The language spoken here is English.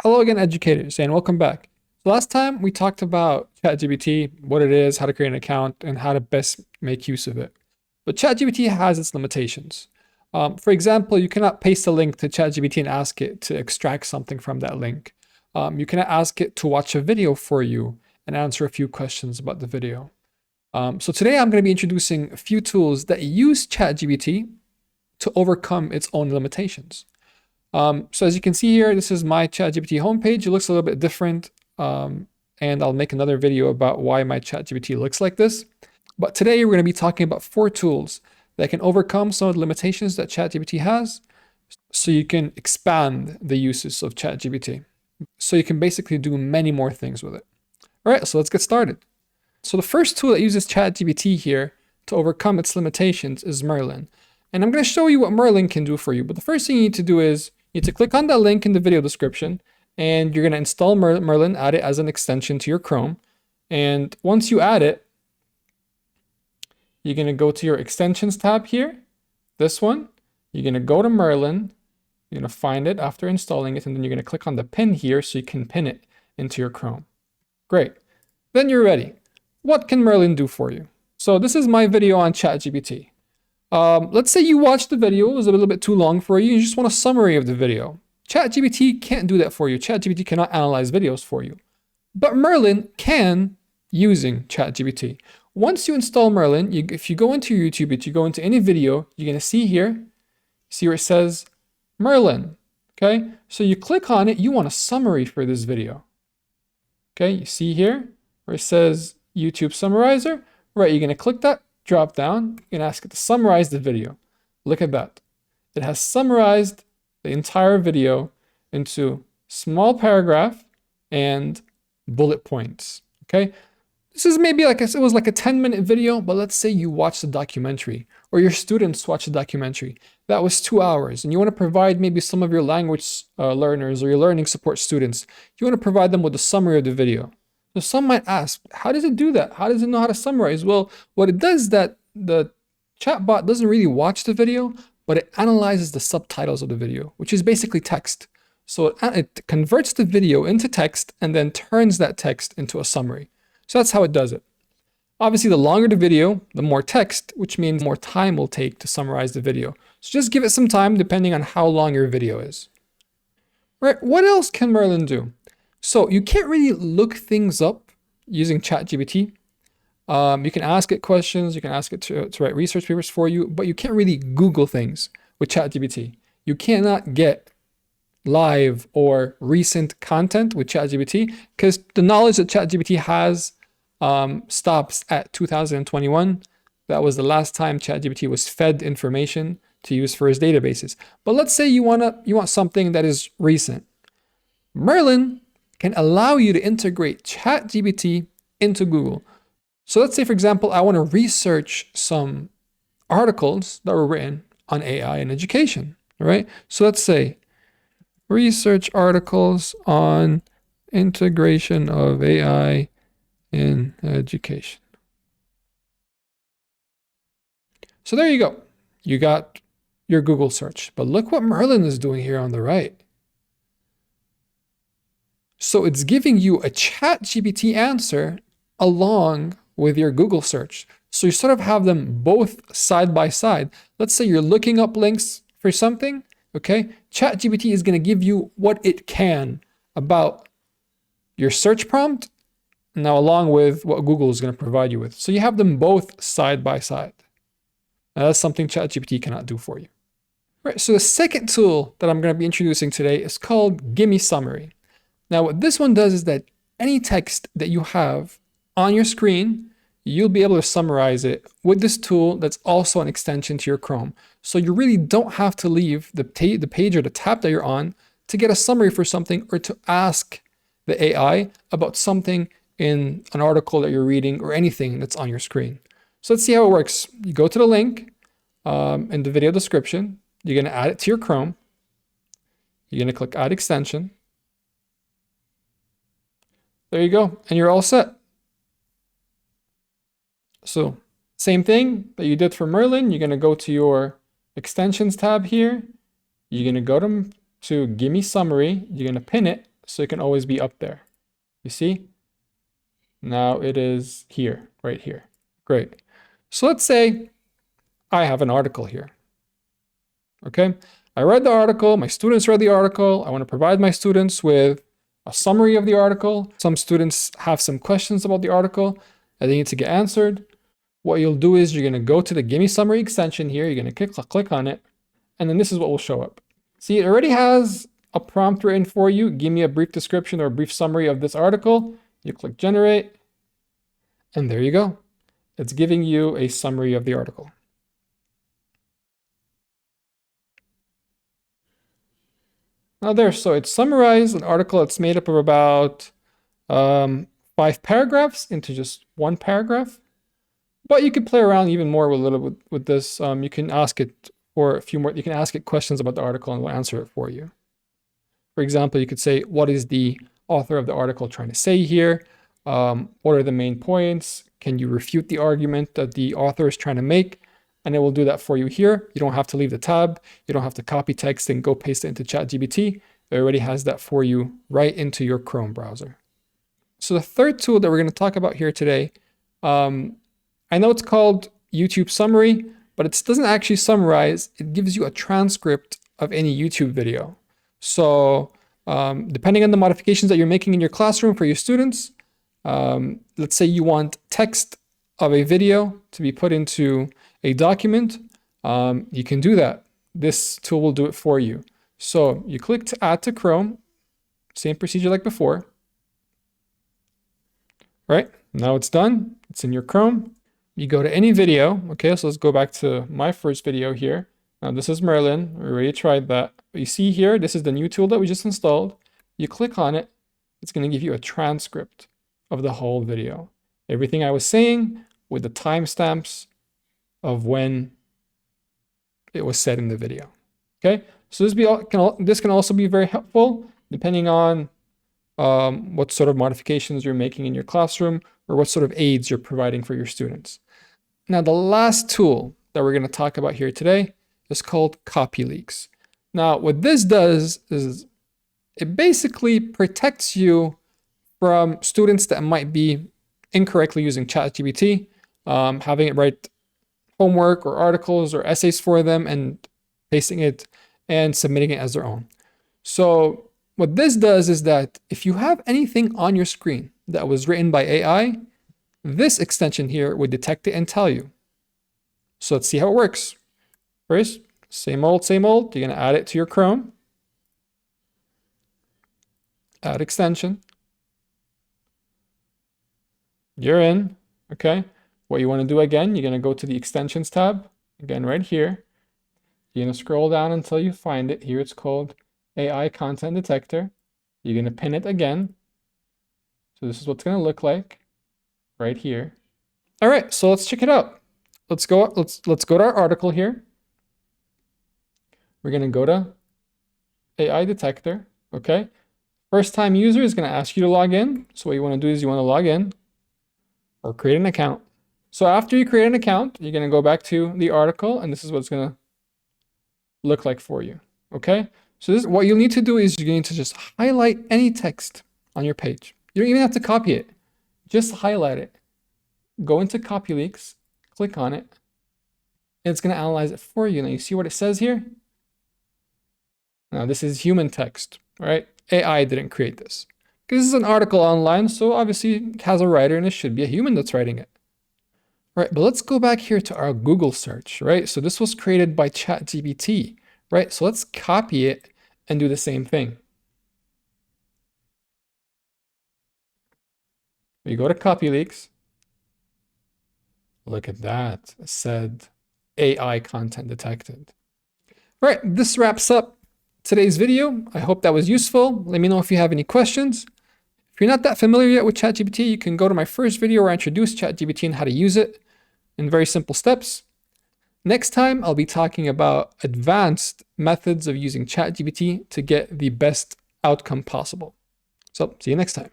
Hello again, educators, and welcome back. So last time we talked about ChatGPT, what it is, how to create an account, and how to best make use of it. But ChatGPT has its limitations. For example, you cannot paste a link to ChatGPT and ask it to extract something from that link. You cannot ask it to watch a video for you and answer a few questions about the video. So today I'm going to be introducing a few tools that use ChatGPT to overcome its own limitations. So as you can see here, this is my ChatGPT homepage. It looks a little bit different, and I'll make another video about why my ChatGPT looks like this. But today we're going to be talking about 4 tools that can overcome some of the limitations that ChatGPT has, so you can expand the uses of ChatGPT. So you can basically do many more things with it. All right, so let's get started. So the first tool that uses ChatGPT here to overcome its limitations is Merlin. And I'm going to show you what Merlin can do for you. But the first thing you need to do is you need to click on that link in the video description, and you're going to install Merlin, add it as an extension to your Chrome. And once you add it, you're going to go to your extensions tab here, this one. You're going to go to Merlin. You're going to find it after installing it, and then you're going to click on the pin here so you can pin it into your Chrome. Great. Then you're ready. What can Merlin do for you? So this is my video on ChatGPT. Let's say you watched the video, it was a little bit too long for you, you just want a summary of the video. ChatGPT can't do that for you. ChatGPT cannot analyze videos for you. But Merlin can, using ChatGPT. Once you install Merlin, if you go into YouTube, if you go into any video, you're going to see here, see where it says Merlin. Okay, so you click on it, you want a summary for this video. Okay, you see here where it says YouTube Summarizer. Right, you're going to click that drop down, you can ask it to summarize the video. Look at that. It has summarized the entire video into small paragraph and bullet points. Okay. This is maybe like it was like a 10-minute video, but let's say you watched the documentary or your students watched the documentary. That was 2 hours, and you want to provide maybe some of your language learners or your learning support students, you want to provide them with a summary of the video. So some might ask, how does it do that? How does it know how to summarize? Well, what it does is that the chatbot doesn't really watch the video, but it analyzes the subtitles of the video, which is basically text. So it converts the video into text and then turns that text into a summary. So that's how it does it. Obviously, the longer the video, the more text, which means more time will take to summarize the video. So just give it some time depending on how long your video is. All right, what else can Merlin do? So you can't really look things up using ChatGPT. You can ask it questions, you can ask it to write research papers for you, but you can't really Google things with ChatGPT. You cannot get live or recent content with ChatGPT because the knowledge that ChatGPT has stops at 2021. That was the last time ChatGPT was fed information to use for his databases. But let's say you want something that is recent. Merlin can allow you to integrate ChatGPT into Google. So let's say, for example, I want to research some articles that were written on AI in education, right? So let's say research articles on integration of AI in education. So there you go. You got your Google search, but look what Merlin is doing here on the right. So it's giving you a ChatGPT answer along with your Google search. So you sort of have them both side by side. Let's say you're looking up links for something, okay? ChatGPT is going to give you what it can about your search prompt, now along with what Google is going to provide you with. So you have them both side by side. Now that's something ChatGPT cannot do for you. Right, so the second tool that I'm going to be introducing today is called Gimme Summary. Now, what this one does is that any text that you have on your screen, you'll be able to summarize it with this tool that's also an extension to your Chrome. So you really don't have to leave the page or the tab that you're on to get a summary for something or to ask the AI about something in an article that you're reading or anything that's on your screen. So let's see how it works. You go to the link in the video description. You're going to add it to your Chrome. You're going to click Add Extension. There you go, and you're all set. So same thing that you did for Merlin, you're going to go to your extensions tab here. You're going to go to Gimme Summary. You're going to pin it so it can always be up there. You see? Now it is here, right here. Great. So let's say I have an article here. Okay, I read the article, my students read the article. I want to provide my students with a summary of the article. Some students have some questions about the article that they need to get answered. What you'll do is you're going to go to the Give Me Summary extension here. You're going to click on it, and then this is what will show up. See, it already has a prompt written for you. Give me a brief description or a brief summary of this article. You click Generate, and there you go. It's giving you a summary of the article. Now there, so it's summarized an article that's made up of about 5 paragraphs into just 1 paragraph. But you could play around even more with a little bit with this. You can ask it for a few more. You can ask it questions about the article and we'll answer it for you. For example, you could say, what is the author of the article trying to say here? What are the main points? Can you refute the argument that the author is trying to make? And it will do that for you here. You don't have to leave the tab. You don't have to copy text and go paste it into ChatGPT. It already has that for you right into your Chrome browser. So the third tool that we're going to talk about here today, I know it's called YouTube Summary, but it doesn't actually summarize. It gives you a transcript of any YouTube video. So depending on the modifications that you're making in your classroom for your students, let's say you want text of a video to be put into a document, you can do that. This tool will do it for you. So you click to add to Chrome, same procedure like before. Right, now it's done. It's in your Chrome. You go to any video. Okay, so let's go back to my first video here. Now this is Merlin. We already tried that. But you see here, this is the new tool that we just installed. You click on it. It's going to give you a transcript of the whole video. Everything I was saying with the timestamps of when it was said in the video. Okay, so this can also be very helpful depending on what sort of modifications you're making in your classroom or what sort of aids you're providing for your students. Now, the last tool that we're going to talk about here today is called CopyLeaks. Now, what this does is it basically protects you from students that might be incorrectly using ChatGPT, having it write homework or articles or essays for them and pasting it and submitting it as their own. So what this does is that if you have anything on your screen that was written by AI, this extension here would detect it and tell you. So let's see how it works. First, same old, same old. You're going to add it to your Chrome. Add extension. You're in. Okay. What you want to do again, you're going to go to the extensions tab. Again, right here. You're going to scroll down until you find it. Here it's called AI Content Detector. You're going to pin it again. So this is what's going to look like right here. All right, so let's check it out. Let's go to our article here. We're going to go to AI Detector, okay? First time user is going to ask you to log in. So what you want to do is you want to log in or create an account. So after you create an account, you're going to go back to the article and this is what it's going to look like for you, okay? So this, what you'll need to do is you're going to just highlight any text on your page. You don't even have to copy it. Just highlight it. Go into CopyLeaks, click on it, and it's going to analyze it for you. Now you see what it says here? Now this is human text, right? AI didn't create this. Because this is an article online, so obviously it has a writer and it should be a human that's writing it. Right, but let's go back here to our Google search, right? So this was created by ChatGPT, right? So let's copy it and do the same thing. We go to CopyLeaks. Look at that. It said AI content detected. All right, this wraps up today's video. I hope that was useful. Let me know if you have any questions. If you're not that familiar yet with ChatGPT, you can go to my first video where I introduced ChatGPT and how to use it in very simple steps. Next time, I'll be talking about advanced methods of using ChatGPT to get the best outcome possible. So see you next time.